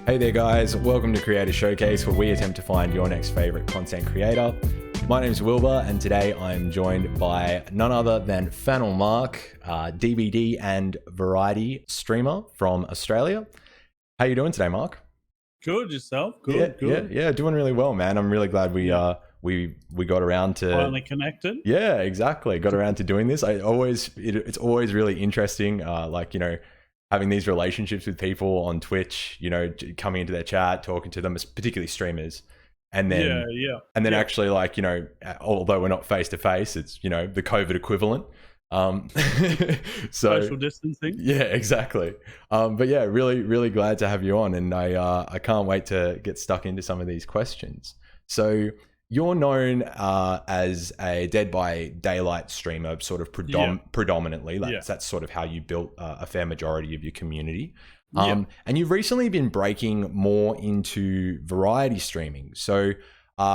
Hey there guys, welcome to Creator Showcase, where we attempt to find your next favorite content creator. My name is Wilbur, and today I'm joined by none other than FanelMark, DVD and variety streamer from Australia. How you doing today, Mark? Good, yourself? Good. Yeah, doing really well, man. I'm really glad we got around to Finally connected. Yeah, exactly. Got around to doing this. It's always really interesting, having these relationships with people on Twitch, coming into their chat, talking to them, particularly streamers. And then, actually, although we're not face to face, it's, the COVID equivalent. Social distancing. Yeah, exactly. But yeah, really, really glad to have you on. And I can't wait to get stuck into some of these questions. So you're known as a Dead by Daylight streamer, sort of predominantly. That's sort of how you built a fair majority of your community. And you've recently been breaking more into variety streaming, so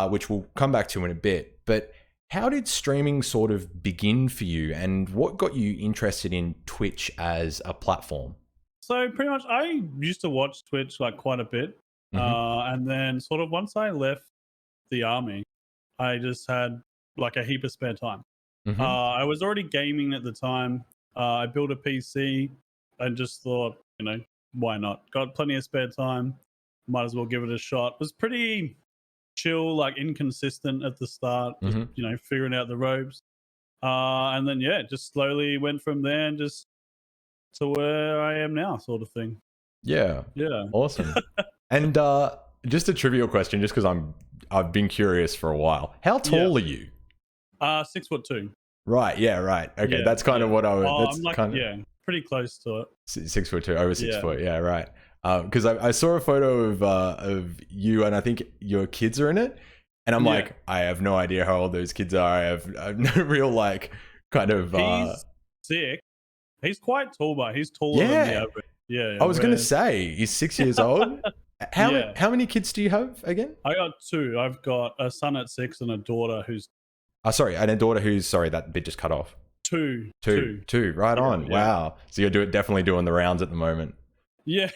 which we'll come back to in a bit. But how did streaming sort of begin for you, and what got you interested in Twitch as a platform? So pretty much, I used to watch Twitch like quite a bit, and then sort of once I left the army, I just had like a heap of spare time. I was already gaming at the time. I built a PC and just thought, why not? Got plenty of spare time, might as well give it a shot. Was pretty chill, like inconsistent at the start, just, figuring out the ropes. And then just slowly went from there and just to where I am now, sort of thing. Yeah. Awesome. And just a trivial question, just because I've been curious for a while. How tall are you? 6'2". Right. Yeah. Right. Okay. That's kind of what I was. I'm pretty close to it. 6'2", over 6 foot. Yeah. Right. Because I saw a photo of you, and I think your kids are in it, and I'm like, I have no idea how old those kids are. I have no real kind of. He's sick. He's quite tall, but he's taller than the average. Yeah. I was gonna say he's 6 years old. How many kids do you have again? I got 2. I've got a son at 6 and a daughter who's. And a daughter who's that bit just cut off. Two. Right on. Yeah. Wow. So you're definitely doing the rounds at the moment. Yeah.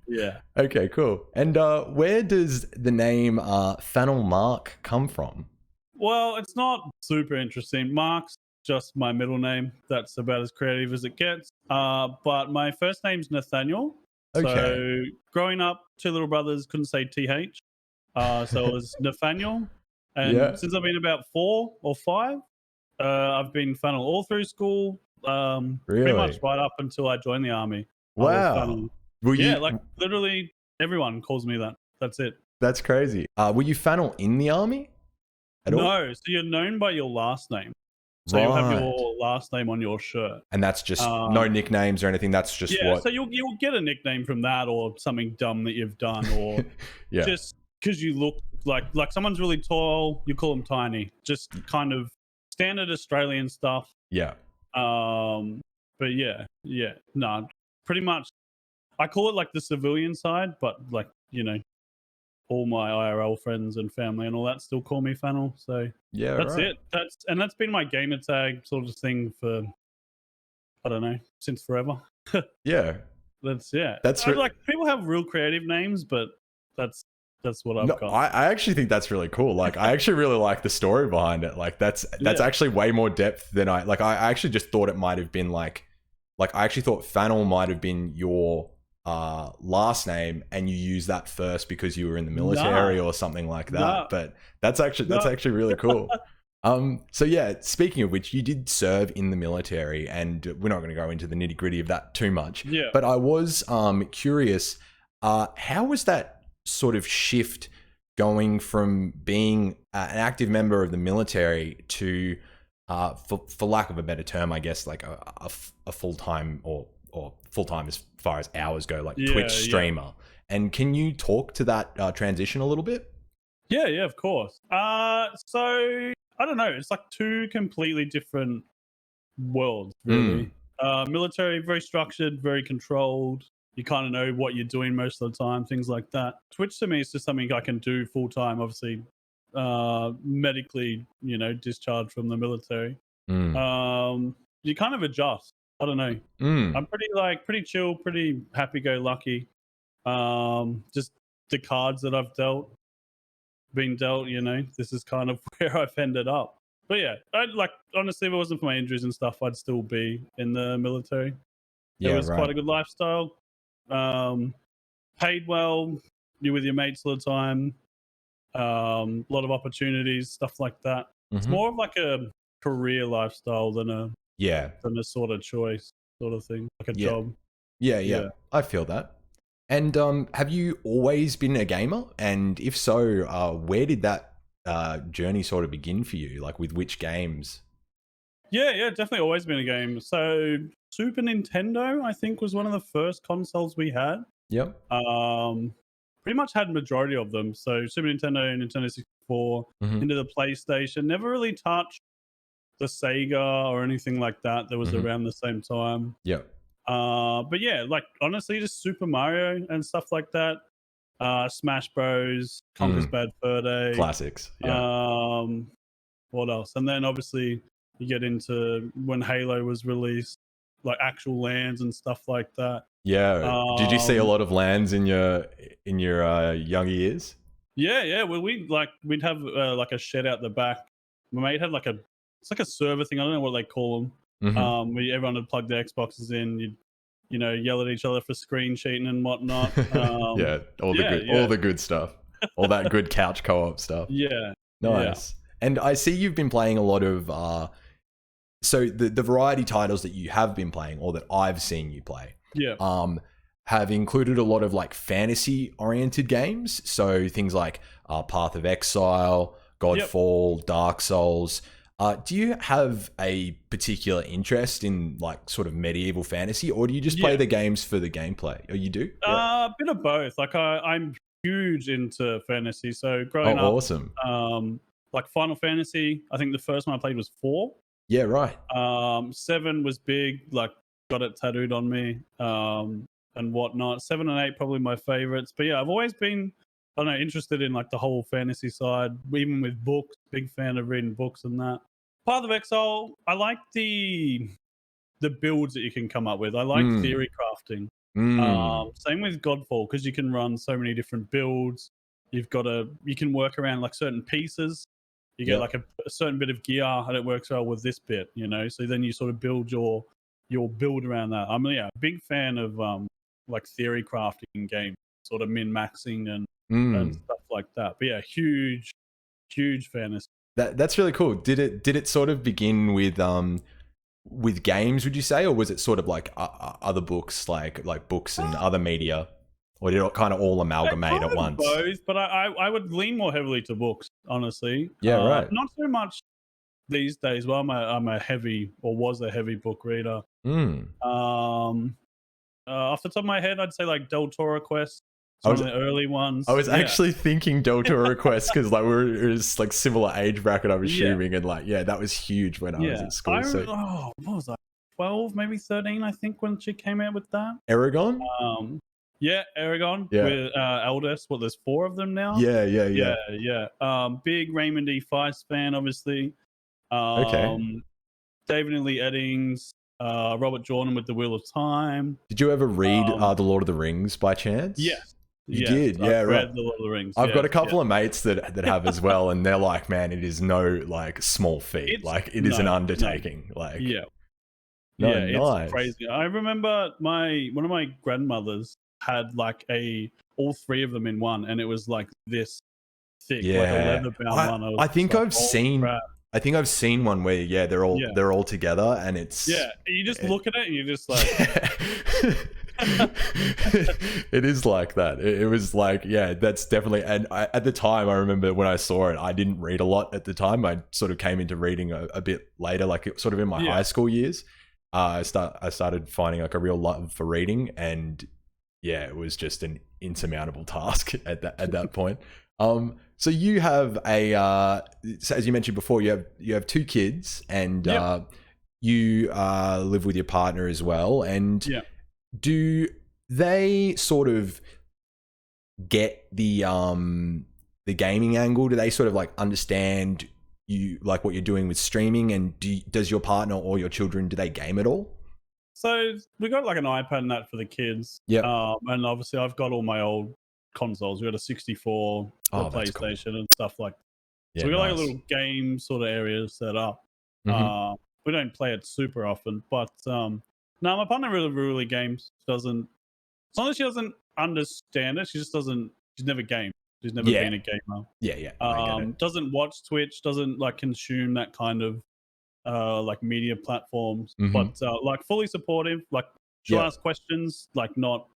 Yeah. Okay, cool. And where does the name FanelMark come from? Well, it's not super interesting. Mark's just my middle name. That's about as creative as it gets. But my first name's Nathaniel. Okay. So growing up, 2 little brothers couldn't say TH. So it was Nathaniel. And since I've been about 4 or 5, I've been Fanel all through school. Pretty much right up until I joined the army. Wow. Literally everyone calls me that. That's it. That's crazy. Were you Fanel in the army at all? No. So you're known by your last name. So you'll have your last name on your shirt. And that's just no nicknames or anything. That's just what. So you'll get a nickname from that, or something dumb that you've done, or just because you look like someone's really tall, you call them tiny. Just kind of standard Australian stuff. Yeah. But no, pretty much. I call it like the civilian side, but all my IRL friends and family and all that still call me Fanel. So that's it. That's been my gamer tag sort of thing for, I don't know, since forever. Yeah. That's people have real creative names, but that's what I've got. I actually think that's really cool. I actually really like the story behind it. That's actually way more depth than I actually just thought it might have been I actually thought Fanel might have been your last name, and you use that first because you were in the military or something like that. But that's actually really cool. So yeah, speaking of which, you did serve in the military, and we're not going to go into the nitty gritty of that too much. Yeah. But I was curious, how was that sort of shift going from being an active member of the military to, for lack of a better term, I guess, like a full-time or full-time as far as hours go, Twitch streamer. And can you talk to that transition a little bit? Yeah, of course. So I don't know. It's like 2 completely different worlds, really. Military, very structured, very controlled. You kind of know what you're doing most of the time, things like that. Twitch to me is just something I can do full-time, obviously, medically, discharged from the military. You kind of adjust. I don't know. I'm pretty chill, pretty happy-go-lucky. Just the cards that I've been dealt, this is kind of where I've ended up. But yeah, honestly, if it wasn't for my injuries and stuff, I'd still be in the military. It Yeah, was quite right. a good lifestyle. Paid well, you're with your mates all the time. A lot of opportunities, stuff like that. It's Hmm. more of like a career lifestyle Yeah, than a sort of choice sort of thing, like a yeah, job. yeah. Yeah. I feel that. And have you always been a gamer? And if so, where did that journey sort of begin for you? Like with which games? Yeah, definitely always been a game. So Super Nintendo, I think, was one of the first consoles we had. Yep. Um, Pretty much had majority of them. So Super Nintendo, Nintendo 64, Hmm. into the PlayStation. Never really touched the Sega or anything like that. That was Hmm. around the same time. Yep. But yeah, like honestly, just Super Mario and stuff like that. Smash Bros, Conker's Mm, Bad Fur Day. classics. Yeah. Um, what else? And then obviously you get into when Halo was released, like actual lands and stuff like that. Yeah. Did you see a Um, lot of lands in your younger years? yeah. Well, we'd have like a shed out the back. My mate had like it's like a server thing. I don't know what they call them. Hmm. Where everyone would plug their Xboxes in. You'd yell at each other for screen cheating and whatnot. Yeah, all Yeah, the good stuff, all that good couch co-op stuff. yeah, yeah, Nice. And I see you've been playing a lot of so the variety titles that you have been playing, or that I've seen you play, yeah. um, have included a lot of like fantasy oriented games. So things like Path of Exile, Yep. Godfall, Dark Souls. Do you have a particular interest in like sort of medieval fantasy, or do you just play Yeah. the games for the gameplay? Oh, you do? Yeah. A bit of both. Like I'm huge into fantasy. So Oh, growing up, awesome. like Final Fantasy, I think the first one I played was 4. Yeah, right. 7 was big, like got it tattooed on me, and whatnot. 7 and 8 probably my favorites. But yeah, I've always been, I don't know, interested in like the whole fantasy side, even with books. Big fan of reading books and that. Path of Exile, I like the builds that you can come up with. I like Mm, theory crafting. mm. Same with Godfall, because you can run so many different builds. You can work around like certain pieces. You get Yep. like a certain bit of gear and it works well with this bit, So then you sort of build your build around that. I'm a big fan of like theory crafting in games, sort of min maxing and Mm. stuff like that. But yeah, huge fan of. That's really cool. Did it sort of begin with games, would you say, or was it sort of like other books, like books and other media, or did it kind of all amalgamate Kind at of once? both, but I would lean more heavily to books, honestly. Yeah, right. Not so much these days. Well, I'm a heavy, or was a heavy book reader. Mm. Off the top of my head, I'd say like Del Toro Quest. It's I one was of the early ones. I was Yeah, actually thinking Delta Request because like it was like similar age bracket, I'm yeah, assuming, and like that was huge when I was yeah. at school. So What was I? 12, maybe 13, I think, when she came out with that. Aragon, Yeah, Aragon yeah, with Eldest. Well, there's 4 of them now. yeah. Yeah. Big Raymond E. Feist fan, obviously. Okay. David and Lee Eddings, Robert Jordan with The Wheel of Time. Did you ever read Um, The Lord of the Rings by chance? yes, You yes, did, I've yeah, right. read The Lord of the Rings. I've got a Yeah. couple of mates that have as well, and they're like, man, it is no like small feat. It's Like it is an no, undertaking. Like yeah, no, it's nice. crazy. I remember one of my grandmothers had like all 3 of them in one, and it was like this thick, like a Yeah, leather bound one. I was I just think like, I've holy seen. crap. I think I've seen one where Yeah, they're all together, and it's yeah. You just look at it and you're just like, it is like that. It was like, yeah, that's definitely. And at the time, I remember when I saw it, I didn't read a lot at the time. I sort of came into reading a bit later, like sort of in my yeah, high school years. I started finding like a real love for reading, and yeah, it was just an insurmountable task at that point. So you have so as you mentioned before, you have 2 kids, and yep, you live with your partner as well. And yeah. do they sort of get the gaming angle? Do they sort of like understand you like what you're doing with streaming? And does your partner or your children, do they game at all? So we got like an iPad and that for the kids. Yep. And obviously I've got all my old consoles. We got a 64, the Oh, that's cool. PlayStation and stuff like that. Yeah, So we got like a nice. little game sort of area set up. Mhm. We don't play it super often, but no, my partner really games. Doesn't, as long as she doesn't understand it, she just doesn't. She's never gamed. She's never Yeah. been a gamer. Yeah, I get it. Doesn't watch Twitch. Doesn't like consume that kind of like media platforms. Mhm. But like fully supportive. Like she'll Yeah. ask questions. Like not,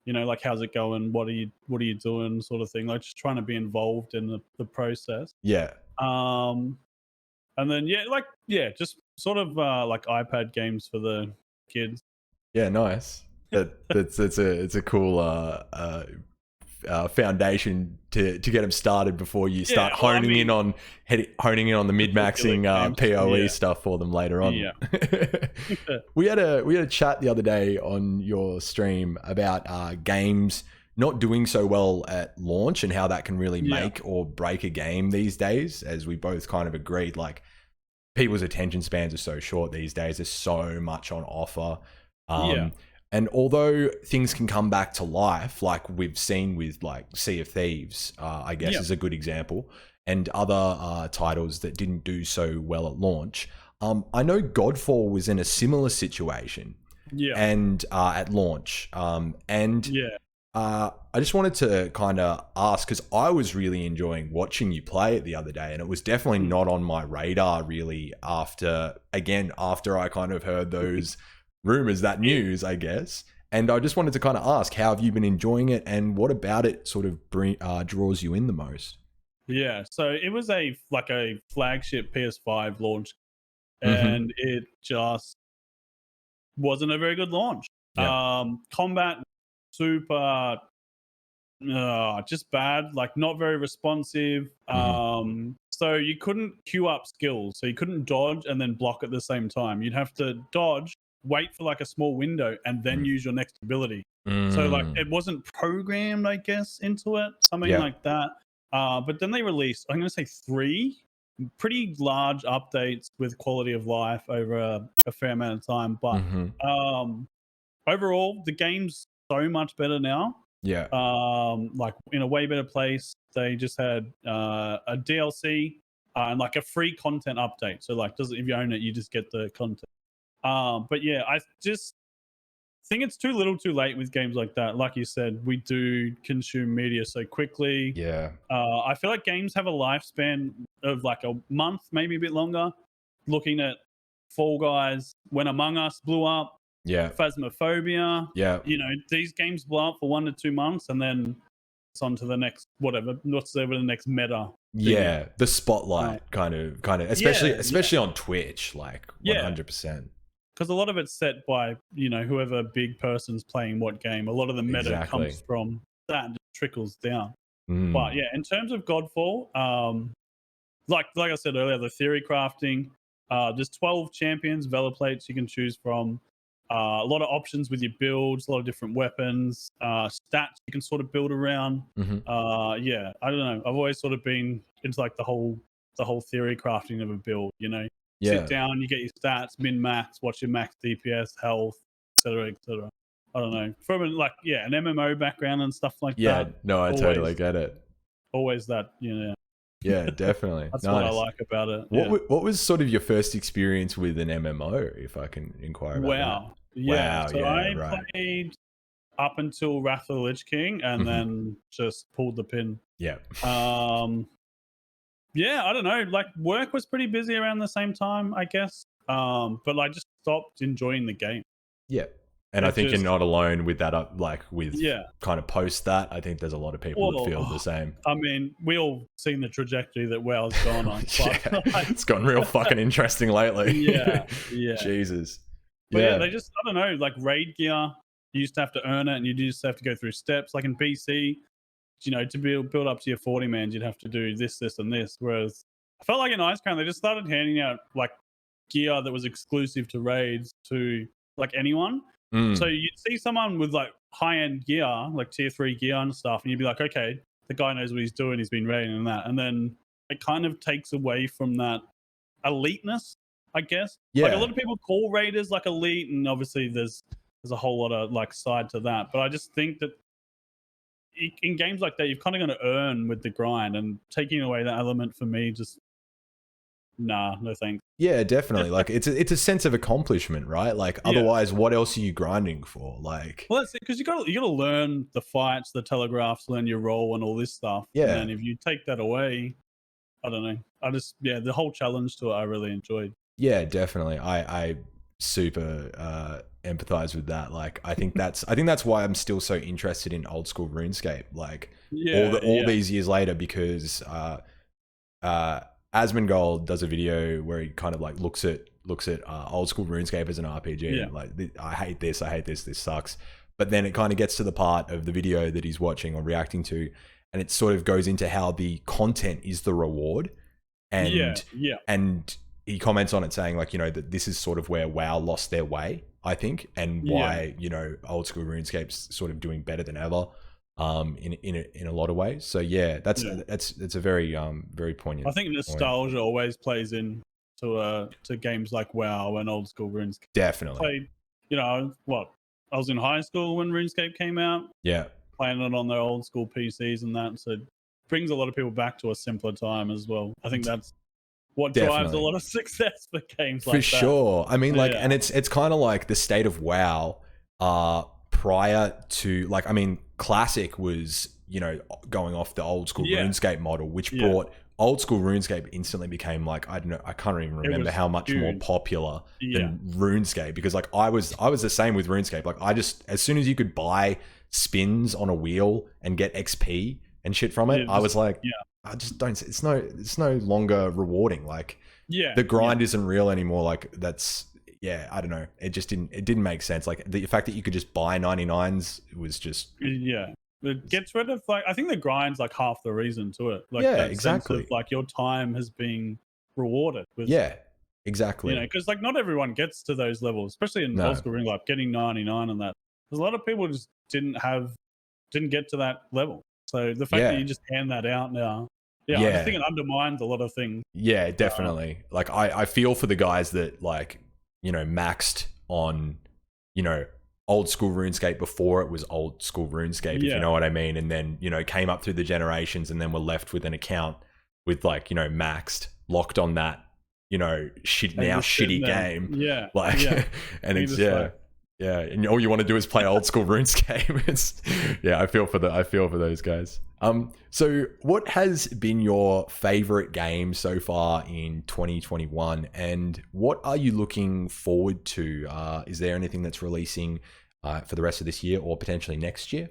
like how's it going? What are you doing? Sort of thing. Like just trying to be involved in the process. Yeah. And then just sort of like iPad games for the kids. Yeah, nice. It's a cool foundation to get them started before you start Yeah, well, I honing in mean, on the mid particular maxing games. PoE Yeah. stuff for them later on. Yeah. we had a chat the other day on your stream about games not doing so well at launch and how that can really Yeah. make or break a game these days, as we both kind of agreed, like people's attention spans are so short these days. There's so much on offer. Yeah. And although things can come back to life, like we've seen with like Sea of Thieves, I guess Yeah. is a good example, and other titles that didn't do so well at launch. I know Godfall was in a similar situation, Yeah. and at launch, and Yeah. I just wanted to kind of ask, because I was really enjoying watching you play it the other day, and it was definitely not on my radar really after I kind of heard those rumors, that news, I guess. And I just wanted to kind of ask, how have you been enjoying it, and what about it sort of draws you in the most? Yeah. So it was a flagship PS5 launch, Mm-hmm. and it just wasn't a very good launch. Yeah. Combat super just bad, like not very responsive. So you couldn't queue up skills, so you couldn't dodge and then block at the same time. You'd have to dodge, wait for like a small window, and then use your next ability. So like it wasn't programmed, I guess, into it, something like that. But then they released, I'm going to say 3 pretty large updates with quality of life over a fair amount of time. But overall, the game's so much better now. Yeah. Like in a way better place. They just had a DLC and like a free content update. So like, if you own it, you just get the content. But yeah, I just think it's too little, too late with games like that. Like you said, we do consume media so quickly. Yeah. I feel like games have a lifespan of like a month, maybe a bit longer. Looking at Fall Guys, when Among Us blew up, Yeah. Phasmophobia. Yeah. These games blow up for 1 to 2 months, and then it's on to the next whatever. Whatever the next meta. Yeah, the spotlight kind of, especially on Twitch, like 100%. Because a lot of it's set by whoever big person's playing what game. A lot of the meta comes from that and just trickles down. But yeah, in terms of Godfall, like I said earlier, the theory crafting. There's 12 champions, Valor plates you can choose from. A lot of options with your builds, a lot of different weapons, stats you can sort of build around. Yeah, I don't know. I've always sort of been into like the whole theory crafting of a build. Sit down, you get your stats, min max, what's your max DPS, health, etc., etc. I don't know. From an MMO background and stuff like that. Yeah, no, I totally get it. Always that, Yeah, definitely. That's nice. what I like about it. What was sort of your first experience with an MMO, if I can inquire about that? Yeah. So I played up until Wrath of the Lich King and then just pulled the pin. Yeah. Yeah, I don't know. Like work was pretty busy around the same time, I guess. But I just stopped enjoying the game. Yeah. And I think you're not alone with that, kind of post that. I think there's a lot of people that feel the same. I mean, we all seen the trajectory that WoW's gone on. It's gone real fucking interesting lately. Yeah. Jesus. But yeah, they just, I don't know, like raid gear, you used to have to earn it and you just have to go through steps. Like in PC, to build up to your 40 mans, you'd have to do this, and this. Whereas I felt like in Ice Crown, they just started handing out like gear that was exclusive to raids to like anyone. So you'd see someone with like high-end gear, like tier 3 gear and stuff, and you'd be like, okay, the guy knows what he's doing, he's been raiding and that. And then it kind of takes away from that eliteness. I guess. Yeah. Like a lot of people call raiders like elite, and obviously there's a whole lot of like side to that. But I just think that in games like that, you've kind of got to earn with the grind, and taking away that element for me, just nah, no thanks. Yeah, definitely. Like it's a sense of accomplishment, right? Like otherwise, what else are you grinding for? Like, well, that's it, because you got to learn the fights, the telegraphs, learn your role, and all this stuff. And yeah, then if you take that away, I don't know. I just the whole challenge to it, I really enjoyed. yeah, definitely. I super empathize with that. Like, I think that's why I'm still so interested in old school RuneScape. Like all these years later, because Asmongold does a video where he kind of like looks at old school RuneScape as an RPG. Yeah. Like, I hate this, this sucks. But then it kind of gets to the part of the video that he's watching or reacting to, and it sort of goes into how the content is the reward, and and he comments on it saying like, you know, that this is sort of where WoW lost their way, I think, and why you know, old school RuneScape's sort of doing better than ever. In a lot of ways. So yeah, that's a very very poignant. I think nostalgia always plays in to games like WoW and old school RuneScape. Definitely. Played, you know what? I was in high school when RuneScape came out. Yeah. Playing it on their old school PCs and that, so it brings a lot of people back to a simpler time as well. I think that's what drives a lot of success for games like that. For sure. I mean, like, and it's kind of like the state of WoW prior to, like, I mean, Classic was, you know, going off the old school RuneScape model, which brought old school RuneScape instantly became like, I don't know, I can't even remember how much more popular than RuneScape, because like I was the same with RuneScape. Like, I just, as soon as you could buy spins on a wheel and get XP and shit from it, I was like, I just don't, it's no longer rewarding. Like, the grind isn't real anymore. Like, that's, I don't know. It didn't make sense. Like, the fact that you could just buy 99s was just, it gets rid of, like, I think the grind's like half the reason to it. Like, exactly. Sense of, like, your time has been rewarded with, exactly. You know, because like not everyone gets to those levels, especially in old school ring, like getting 99 and that. There's a lot of people just didn't get to that level. So the fact that you just hand that out now, I just think it undermines a lot of things. Yeah, definitely. Like, I feel for the guys that, like, you know, maxed on, you know, old school RuneScape before it was old school RuneScape, if you know what I mean, and then, you know, came up through the generations and then were left with an account with, like, you know, maxed, locked on that, you know, shitty game. Like, and it's and all you want to do is play old school RuneScape. It's I feel for those guys. So what has been your favorite game so far in 2021, and what are you looking forward to? Is there anything that's releasing for the rest of this year or potentially next year?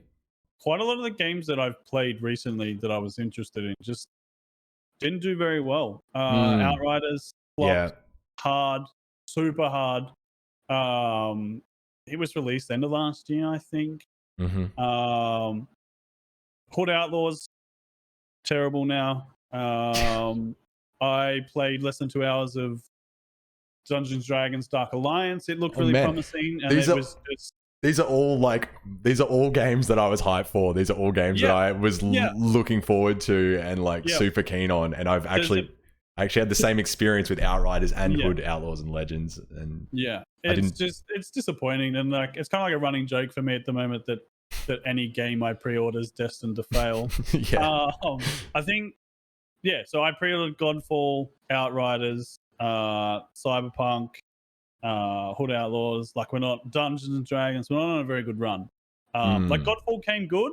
Quite a lot of the games that I've played recently that I was interested in just didn't do very well. Outriders flopped hard, super hard. It was released end of last year, I think. Hood Outlaws, terrible now. I played less than 2 hours of Dungeons Dragons Dark Alliance. It looked really promising, and these are all games that I was hyped for. These are all games that I was looking forward to and like super keen on, and I've actually had the same experience with Outriders and Hood Outlaws and Legends, and it's disappointing, and like it's kind of like a running joke for me at the moment that any game I pre-order is destined to fail. I think so I pre-ordered Godfall, Outriders, Cyberpunk, Hood Outlaws. Like, we're not Dungeons and Dragons, we're not on a very good run. Like, Godfall came good,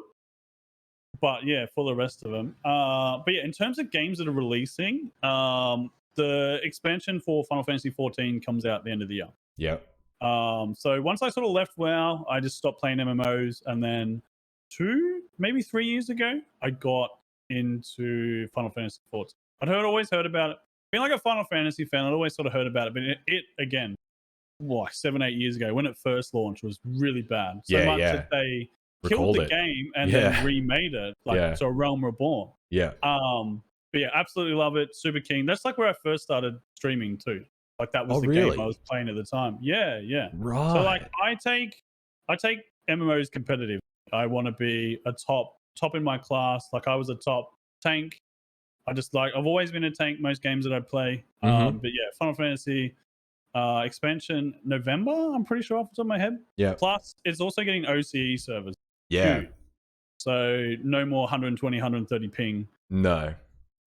but for the rest of them. But in terms of games that are releasing, the expansion for Final Fantasy 14 comes out at the end of the year. So once I sort of left WoW, I just stopped playing MMOs, and then 2, maybe 3 years ago, I got into Final Fantasy 14. Always heard about it. Being like a Final Fantasy fan, I'd always sort of heard about it, but it again, 7-8 years ago when it first launched, was really bad. So much that they killed the game and then remade it so Realm Reborn. But absolutely love it. Super keen. That's like where I first started streaming too. Like, that was the game I was playing at the time. Right. So like, I take MMOs competitive. I want to be a top in my class. Like, I was a top tank. I've always been a tank most games that I play. But Final Fantasy expansion November, I'm pretty sure off the top of my head. Yeah. Plus, it's also getting OCE servers Yeah. too. So no more 120, 130 ping, No.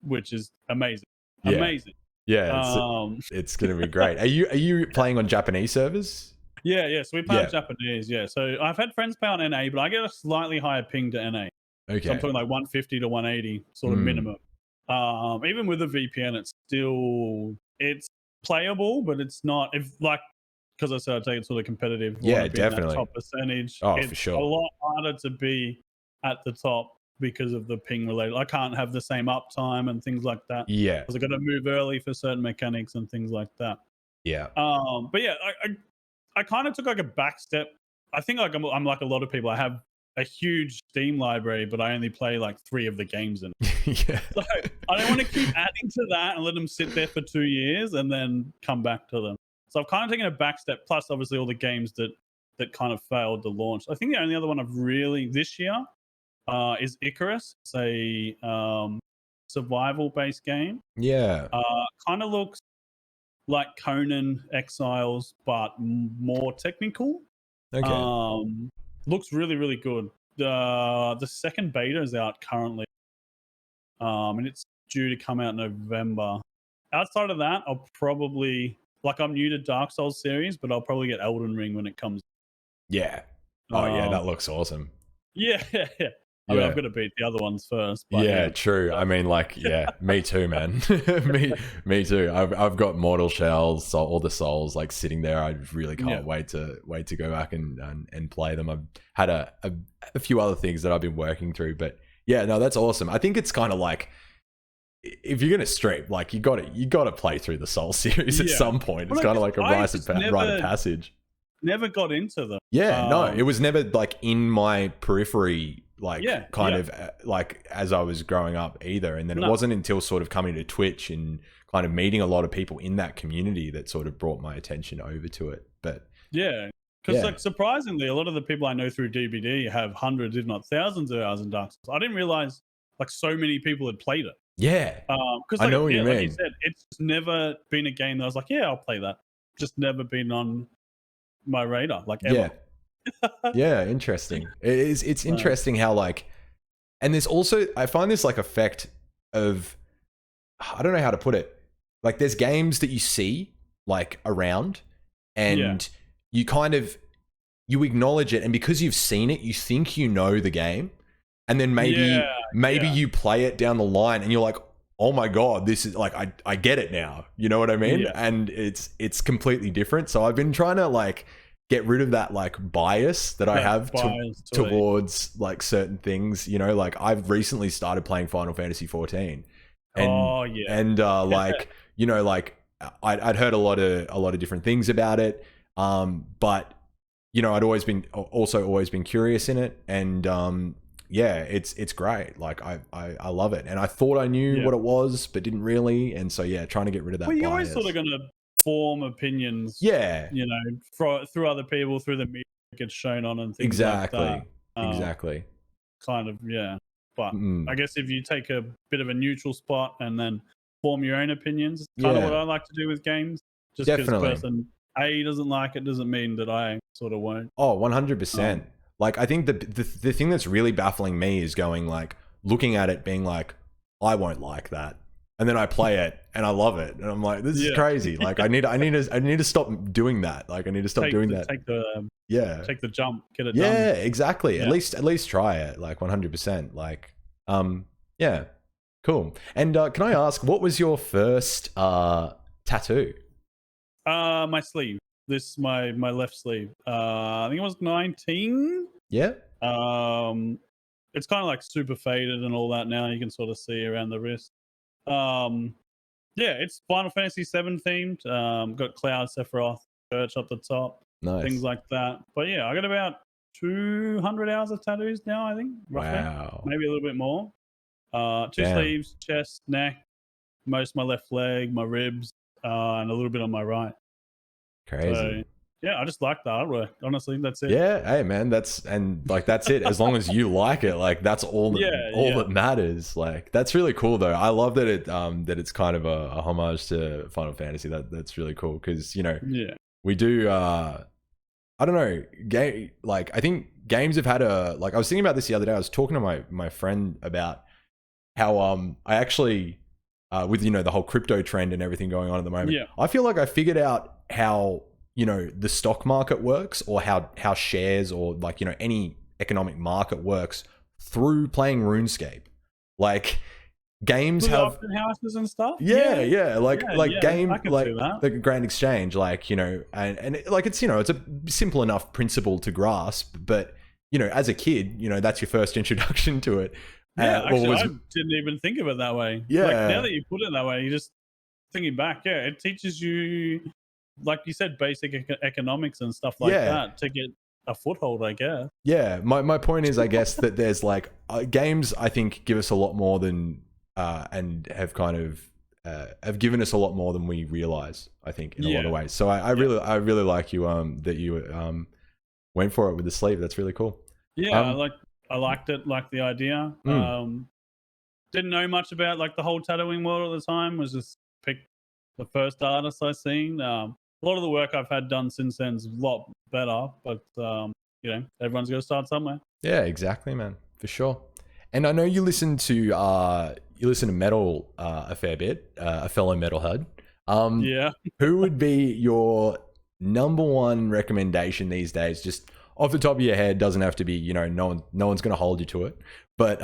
which is amazing. Yeah. Amazing. Yeah. It's gonna be great. Are you playing on Japanese servers? Yeah. So we play on Japanese. Yeah. So I've had friends play on NA, but I get a slightly higher ping to NA. Okay. So I'm talking like 150 to 180 sort of minimum. Even with a VPN, it's playable, but it's not because I said I take it sort of competitive. Yeah, definitely. That top percentage. Oh, it's for sure. a lot harder to be at the top because of the ping related. I can't have the same uptime and things like that. Yeah. Because I got to move early for certain mechanics and things like that. Yeah. But yeah, I kind of took like a back step. I think like I'm like a lot of people. I have a huge Steam library, but I only play like 3 of the games in it. Yeah. So I don't want to keep adding to that and let them sit there for 2 years and then come back to them. So I've kind of taken a back step. Plus, obviously, all the games that kind of failed to launch. I think the only other one I've really this year is Icarus. It's a survival-based game. Yeah. Kind of looks like Conan Exiles, but more technical. Okay. Looks really, really good. The second beta is out currently, and it's due to come out in November. Outside of that, I'll probably I'm new to Dark Souls series, but I'll probably get Elden Ring when it comes. Yeah. Oh yeah, that looks awesome. Yeah. I mean, I've got to beat the other ones first. But yeah, true. I mean, me too, man. me too. I've got Mortal Shells, all the Souls, sitting there. I really can't wait to go back and play them. I've had a few other things that I've been working through, but yeah, no, that's awesome. I think it's kind of like, if you're gonna stream, you got to play through the Soul series at some point. It's kind of like a rite of passage. Never got into them. Yeah, no, it was never in my periphery. As I was growing up either. And then it wasn't until sort of coming to Twitch and kind of meeting a lot of people in that community that sort of brought my attention over to it. But yeah, because surprisingly, a lot of the people I know through DBD have hundreds, if not thousands of hours in Dark Souls. I didn't realize so many people had played it. Yeah. Because I know what you mean. Like you said, it's never been a game that I was like, yeah, I'll play that. Just never been on my radar, ever. Yeah. Yeah, interesting. It's interesting how and there's also, I find this effect of, I don't know how to put it. There's games that you see around and you kind of, you acknowledge it, and because you've seen it, you think you know the game, and then maybe you play it down the line and you're like, oh my god, this is I get it now. You know what I mean? And it's completely different. So I've been trying to get rid of that bias that I have towards certain things. You know, I've recently started playing Final Fantasy 14. And, and you know, I'd heard a lot of different things about it. But you know, I'd always been curious in it, and it's great. I love it, and I thought I knew what it was, but didn't really. And so trying to get rid of that. Well, you're bias. always sort of gonna form opinions. Yeah, you know, through other people, through the media it gets shown on and things like that. Exactly. Kind of, yeah. But I guess if you take a bit of a neutral spot and then form your own opinions, it's kind of what I like to do with games. Just because person A doesn't like it doesn't mean that I sort of won't. Oh, 100%. I think the thing that's really baffling me is going looking at it being I won't like that. And then I play it and I love it, and I'm like, this is crazy. I need to stop doing that. I need to stop doing that. Take the jump, get it done. Yeah, exactly. At least try it. 100%. Yeah, cool. And can I ask, what was your first tattoo? My sleeve. My left sleeve. I think it was 19. Yeah. It's kind of super faded and all that now. You can sort of see around the wrist. It's Final Fantasy 7 themed. Got Cloud, Sephiroth, Church up the top, things like that. But yeah, I got about 200 hours of tattoos now, I think, roughly. Wow. Maybe a little bit more. Two sleeves, chest, neck, most of my left leg, my ribs, and a little bit on my right. Crazy. So, Yeah, I just like the artwork. Honestly, that's it. Yeah, hey man, that's it. As long as you like it, like that's all that matters. Like that's really cool though. I love that that it's kind of a homage to Final Fantasy. That's really cool because we do I don't know, I think games have had I was thinking about this the other day. I was talking to my friend about how I actually with the whole crypto trend and everything going on at the moment. Yeah. I feel like I figured out how the stock market works, or how shares, or any economic market works through playing RuneScape. Like games have auction houses and stuff. Game see that. like a Grand Exchange, and it's it's a simple enough principle to grasp, but as a kid, that's your first introduction to it. Yeah, actually, I didn't even think of it that way. Yeah, like, now that you put it that way, you just thinking back. Yeah, it teaches you, like you said, basic economics and stuff like that to get a foothold, I guess. Yeah, my point is, I guess that there's games, I think, give us a lot more than and have kind of have given us a lot more than we realize, I think, in a lot of ways. So I really like you that you went for it with the sleeve. That's really cool. Yeah, I liked it, like the idea. Didn't know much about the whole tattooing world at the time. Was just picked the first artist I seen. A lot of the work I've had done since then is a lot better, but everyone's got to start somewhere. Yeah, exactly, man, for sure. And I know you listen to metal a fair bit, a fellow metalhead. Who would be your number one recommendation these days? Just off the top of your head, doesn't have to be, no one's going to hold you to it, but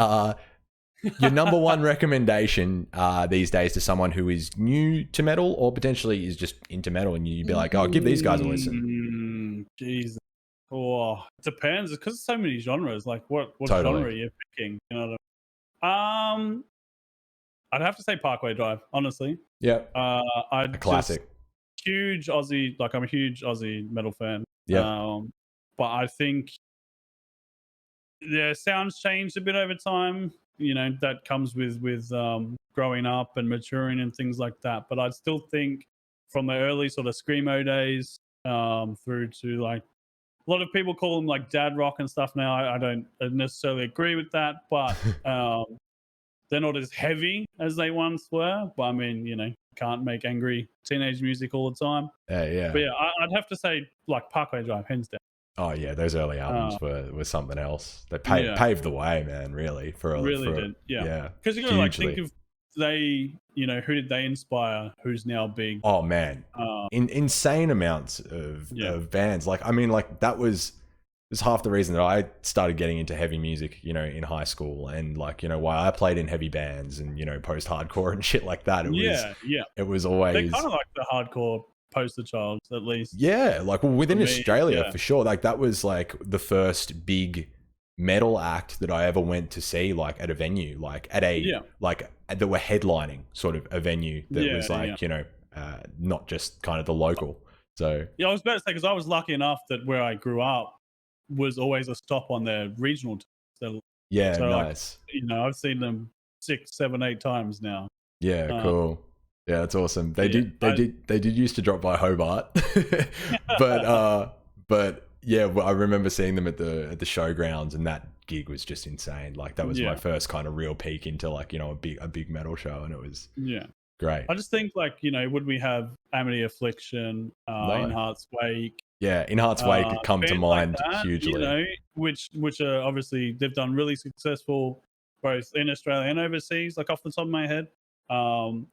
your number one recommendation these days to someone who is new to metal, or potentially is just into metal, and you'd be like, oh, give these guys a listen. Jesus. Oh, it depends, because there's so many genres. Like what Totally. genre are you picking? You know what I mean? I'd have to say Parkway Drive, honestly. Yeah. A classic. Huge Aussie, I'm a huge Aussie metal fan. Yeah. But I think their sounds changed a bit over time. That comes with growing up and maturing and things like that. But I still think from the early sort of screamo days through to a lot of people call them dad rock and stuff now. I don't necessarily agree with that, but they're not as heavy as they once were. But I mean, can't make angry teenage music all the time. Yeah. But yeah, I'd have to say Parkway Drive, hands down. Oh yeah, those early albums were something else. They paved the way, man. Really, did. Yeah. Because you gotta think of who did they inspire? Who's now big? Oh man, insane amounts of bands. That was half the reason that I started getting into heavy music. In high school, and why I played in heavy bands and post hardcore and shit like that. It was always, they're kind of like the hardcore poster child, at least. Yeah, within Australia for sure. That was the first big metal act that I ever went to see, at a venue, that were headlining sort of a venue that was not just kind of the local. So I was about to say, because I was lucky enough that where I grew up was always a stop on their regional tours. So nice. I've seen them 6, 7, 8 times now. Yeah, cool. Yeah, that's awesome. They did used to drop by Hobart, but yeah, I remember seeing them at the showgrounds, and that gig was just insane. That was my first kind of real peek into a big metal show, and it was great. I just think would we have Amity Affliction, In Heart's Wake? Yeah, In Heart's Wake come to mind hugely. Which are obviously, they've done really successful both in Australia and overseas. Off the top of my head.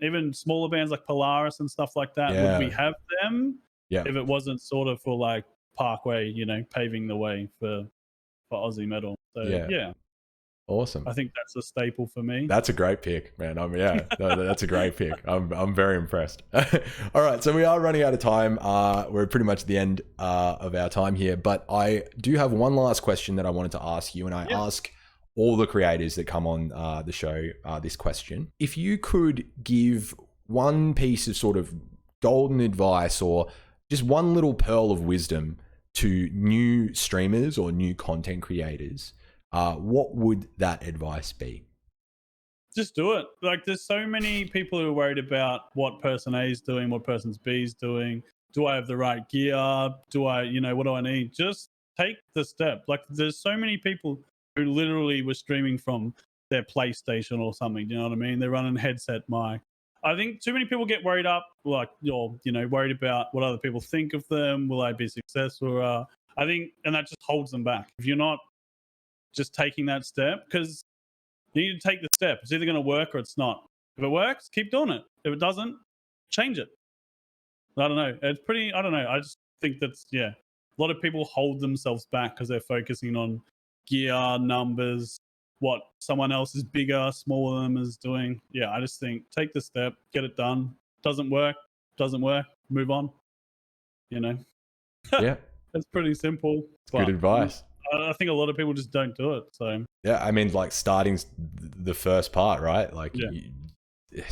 Even smaller bands like Polaris and stuff like that. Would we have them if it wasn't sort of for Parkway, paving the way for Aussie metal? So yeah. Awesome. I think that's a staple for me. That's a great pick, man. That's a great pick. I'm very impressed. All right, so we are running out of time. We're pretty much at the end of our time here, but I do have one last question that I wanted to ask you, and I ask all the creators that come on the show this question. If you could give one piece of sort of golden advice, or just one little pearl of wisdom to new streamers or new content creators, what would that advice be? Just do it. There's so many people who are worried about what person A is doing, what person B is doing. Do I have the right gear? Do I, what do I need? Just take the step. Like, there's so many people who literally were streaming from their PlayStation or something. You know what I mean? They're running headset mic. I think too many people get worried up, like, you're, worried about what other people think of them. Will I be successful? I think, and that just holds them back. If you're not just taking that step, because you need to take the step. It's either going to work or it's not. If it works, keep doing it. If it doesn't, change it. I don't know. It's pretty, I don't know. I just think that's, yeah. A lot of people hold themselves back because they're focusing on gear, numbers, what someone else is bigger, smaller than them is doing. Yeah, I just think take the step, get it done. Doesn't work, move on. Yeah. It's pretty simple. Good advice. I think a lot of people just don't do it. So yeah, I mean, like, starting's the first part, right? Like,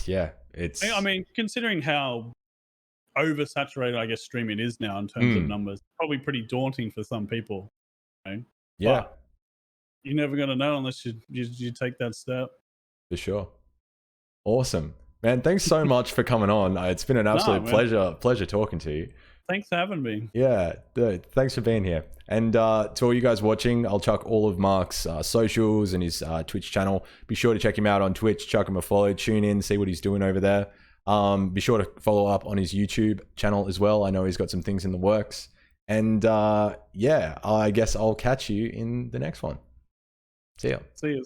yeah, it's. I mean, considering how oversaturated, I guess, streaming is now in terms of numbers, probably pretty daunting for some people. Yeah, but you're never going to know unless you take that step. For sure. Awesome, man. Thanks so much for coming on. It's been an absolute pleasure talking to you. Thanks for having me. Yeah, thanks for being here. And to all you guys watching, I'll chuck all of Mark's socials and his Twitch channel. Be sure to check him out on Twitch, chuck him a follow, tune in, see what he's doing over there. Be sure to follow up on his YouTube channel as well. I know he's got some things in the works. And yeah, I guess I'll catch you in the next one. See ya. See you.